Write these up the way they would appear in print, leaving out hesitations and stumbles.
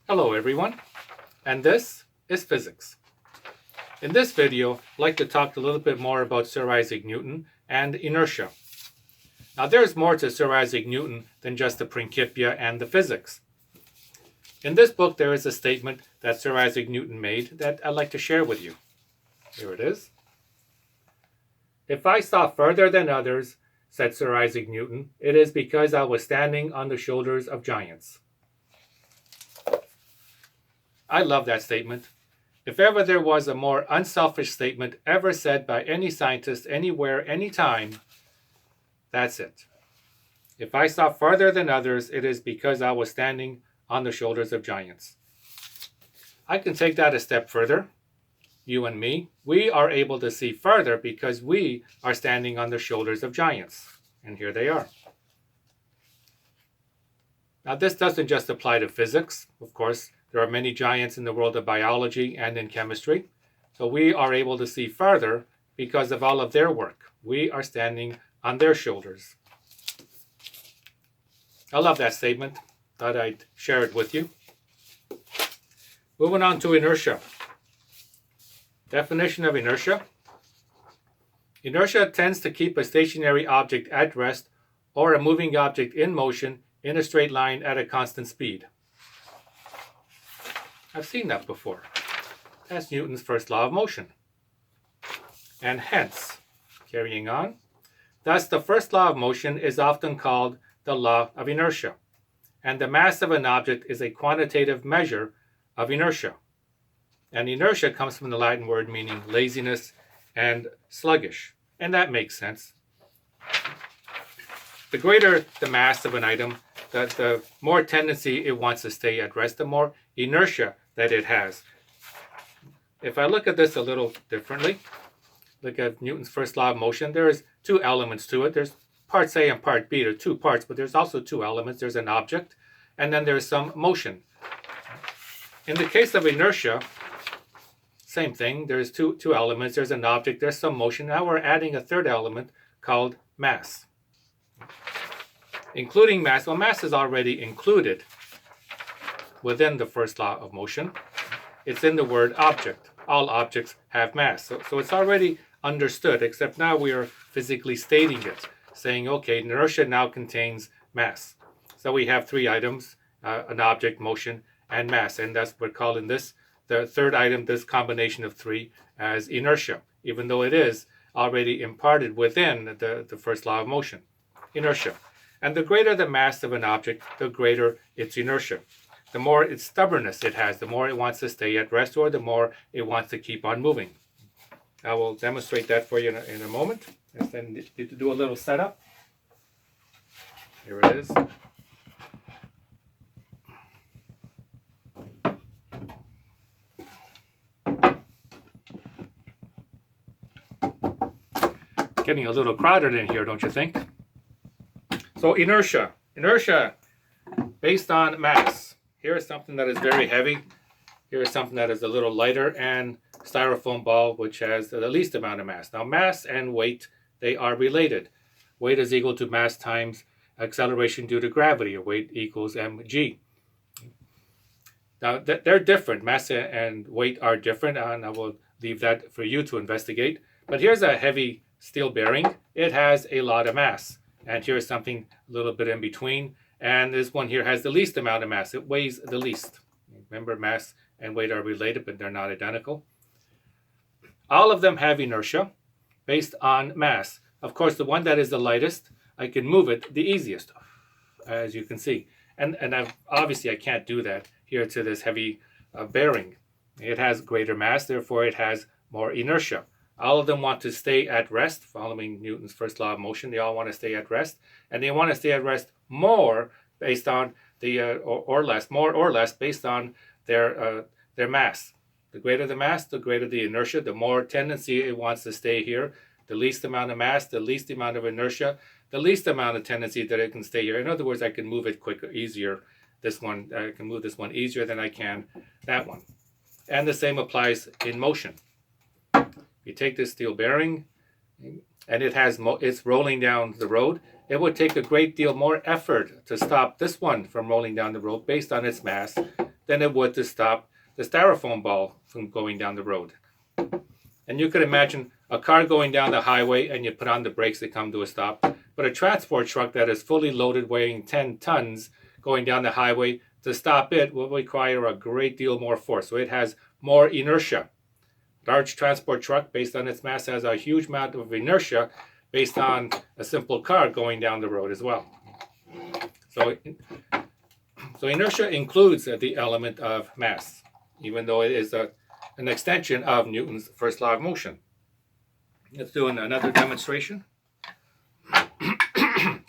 Hello everyone, and this is physics. In this video, I'd like to talk a little bit more about Sir Isaac Newton and inertia. Now there's more to Sir Isaac Newton than just the Principia and the physics. In this book there is a statement that Sir Isaac Newton made that I'd like to share with you. Here it is. "If I saw further than others," said Sir Isaac Newton, "it is because I was standing on the shoulders of giants." I love that statement. If ever there was a more unselfish statement ever said by any scientist, anywhere, anytime, that's it. If I saw further than others, it is because I was standing on the shoulders of giants. I can take that a step further. You and me, we are able to see further because we are standing on the shoulders of giants. And here they are. Now this doesn't just apply to physics. Of course, there are many giants in the world of biology and in chemistry. So we are able to see further because of all of their work. We are standing on their shoulders. I love that statement. Thought I'd share it with you. Moving on to inertia. Definition of inertia. Inertia tends to keep a stationary object at rest or a moving object in motion in a straight line at a constant speed. I've seen that before. That's Newton's first law of motion. And hence, carrying on, thus the first law of motion is often called the law of inertia, and the mass of an object is a quantitative measure of inertia. And inertia comes from the Latin word meaning laziness and sluggish, and that makes sense. The greater the mass of an item, the more tendency it wants to stay at rest, the more inertia that it has. If I look at this a little differently, look at Newton's first law of motion, there's two elements to it. There's parts A and part B. There are two parts, but there's also two elements. There's an object, and then there's some motion. In the case of inertia, same thing. There's two elements. There's an object, there's some motion. Now we're adding a third element called mass. Including mass, well, mass is already included within the first law of motion. It's in the word object. All objects have mass. So it's already understood, except now we are physically stating it, saying, okay, inertia now contains mass. So we have three items, an object, motion, and mass. And that's what we're calling this, the third item, this combination of three, as inertia, even though it is already imparted within the first law of motion, inertia. And the greater the mass of an object, the greater its inertia. The more its stubbornness it has, the more it wants to stay at rest, or the more it wants to keep on moving. I will demonstrate that for you in a moment. And then need to do a little setup. Here it is. Getting a little crowded in here, don't you think? So inertia based on mass. Here is something that is very heavy. Here is something that is a little lighter, and styrofoam ball, which has the least amount of mass. Now mass and weight, they are related. Weight is equal to mass times acceleration due to gravity, or weight equals mg. Now they're different. Mass and weight are different, and I will leave that for you to investigate. But here's a heavy steel bearing. It has a lot of mass. And here's something a little bit in between. And this one here has the least amount of mass. It weighs the least. Remember, mass and weight are related, but they're not identical. All of them have inertia based on mass. Of course, the one that is the lightest, I can move it the easiest, as you can see. And obviously, I can't do that here to this heavy bearing. It has greater mass, therefore it has more inertia. All of them want to stay at rest, following Newton's first law of motion. They all want to stay at rest, and they want to stay at rest more based on more or less based on their mass. The greater the mass, the greater the inertia. The more tendency it wants to stay here. The least amount of mass, the least amount of inertia, the least amount of tendency that it can stay here. In other words, I can move it quicker, easier. I can move this one easier than I can that one. And the same applies in motion. You take this steel bearing, and it's rolling down the road, it would take a great deal more effort to stop this one from rolling down the road based on its mass than it would to stop the styrofoam ball from going down the road. And you could imagine a car going down the highway and you put on the brakes to come to a stop. But a transport truck that is fully loaded, weighing 10 tons, going down the highway, to stop it will require a great deal more force. So it has more inertia. Large transport truck, based on its mass, has a huge amount of inertia based on a simple car going down the road as well. So inertia includes the element of mass, even though it is an extension of Newton's first law of motion. Let's do another demonstration.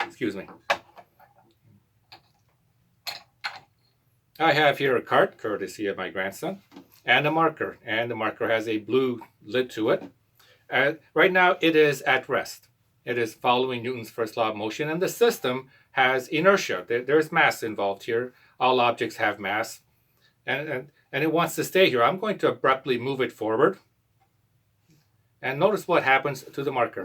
Excuse me. I have here a cart, courtesy of my grandson, and a marker. And the marker has a blue lid to it. Right now, it is at rest. It is following Newton's first law of motion, and the system has inertia. There's mass involved here. All objects have mass, and it wants to stay here. I'm going to abruptly move it forward, and notice what happens to the marker.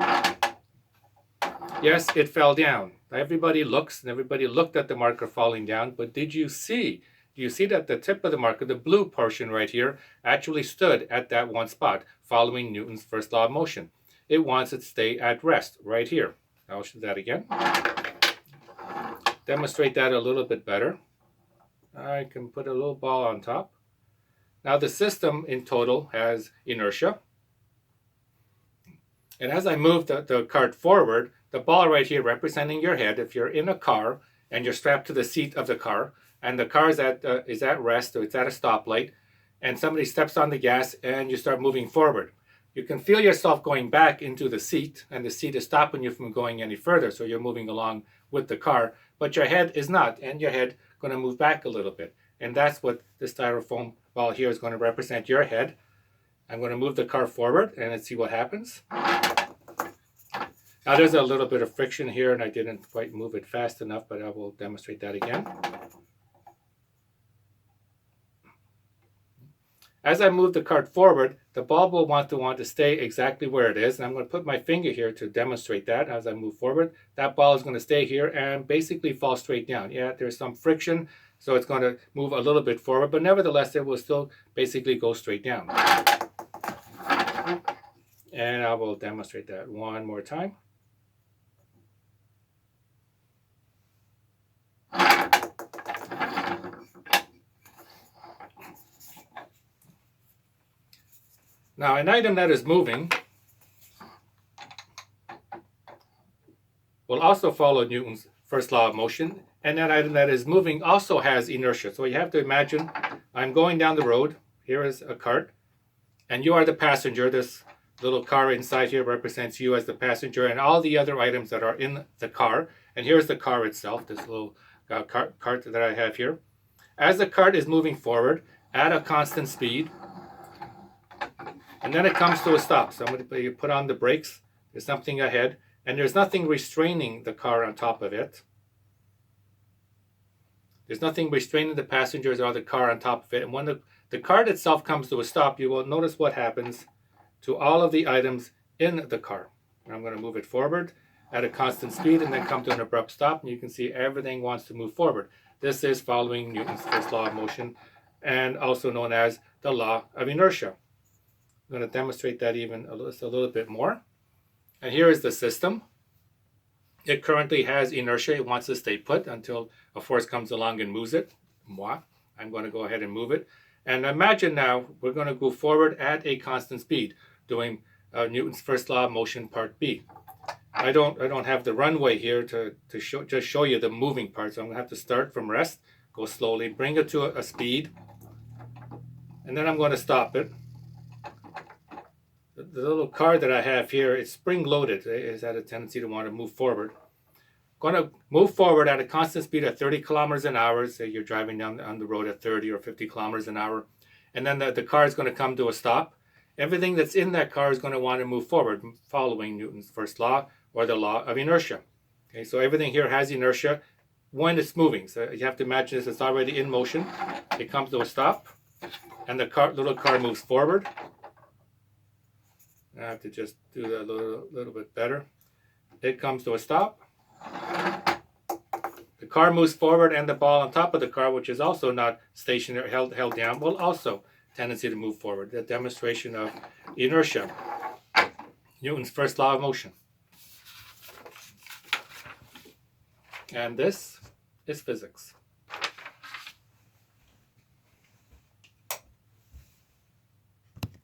Yes, it fell down. Everybody looks, and everybody looked at the marker falling down, but did you see? Do you see that the tip of the marker, the blue portion right here, actually stood at that one spot, following Newton's first law of motion? It wants it to stay at rest right here. I'll show that again. Demonstrate that a little bit better. I can put a little ball on top. Now the system in total has inertia. And as I move the cart forward, the ball right here representing your head, if you're in a car and you're strapped to the seat of the car, and the car is at rest, or it's at a stoplight, and somebody steps on the gas and you start moving forward, you can feel yourself going back into the seat, and the seat is stopping you from going any further, so you're moving along with the car, but your head is not, and your head going to move back a little bit. And that's what the styrofoam ball here is going to represent, your head. I'm going to move the car forward and let's see what happens. Now there's a little bit of friction here and I didn't quite move it fast enough, but I will demonstrate that again. As I move the cart forward, the ball will want to stay exactly where it is. And I'm going to put my finger here to demonstrate that. As I move forward, that ball is going to stay here and basically fall straight down. Yeah, there's some friction, so it's going to move a little bit forward, but nevertheless, it will still basically go straight down. And I will demonstrate that one more time. Now, an item that is moving will also follow Newton's first law of motion, and that item that is moving also has inertia. So you have to imagine I'm going down the road. Here is a cart, and you are the passenger. This little car inside here represents you as the passenger and all the other items that are in the car. And here's the car itself, this little cart that I have here. As the cart is moving forward at a constant speed, and then it comes to a stop. Somebody put on the brakes. There's something ahead, and there's nothing restraining the car on top of it. There's nothing restraining the passengers or the car on top of it. And when the cart itself comes to a stop, you will notice what happens to all of the items in the car. And I'm going to move it forward at a constant speed and then come to an abrupt stop. And you can see everything wants to move forward. This is following Newton's first law of motion, and also known as the law of inertia. I'm going to demonstrate that even a little bit more. And here is the system. It currently has inertia. It wants to stay put until a force comes along and moves it. I'm going to go ahead and move it. And imagine now we're going to go forward at a constant speed, doing Newton's first law of motion, part B. I don't have the runway here to show you the moving part, so I'm going to have to start from rest, go slowly, bring it to a speed, and then I'm going to stop it. The little car that I have here, it's spring-loaded. It has a tendency to want to move forward. Going to move forward at a constant speed at 30 kilometers an hour. Say you're driving down on the road at 30 or 50 kilometers an hour. And then the car is going to come to a stop. Everything that's in that car is going to want to move forward, following Newton's first law, or the law of inertia. Okay, so everything here has inertia when it's moving. So you have to imagine this is already in motion. It comes to a stop, and the little car moves forward. I have to just do that a little bit better. It comes to a stop, car moves forward and the ball on top of the car, which is also not stationary, held down, will also tendency to move forward. The demonstration of inertia, Newton's first law of motion. And this is physics.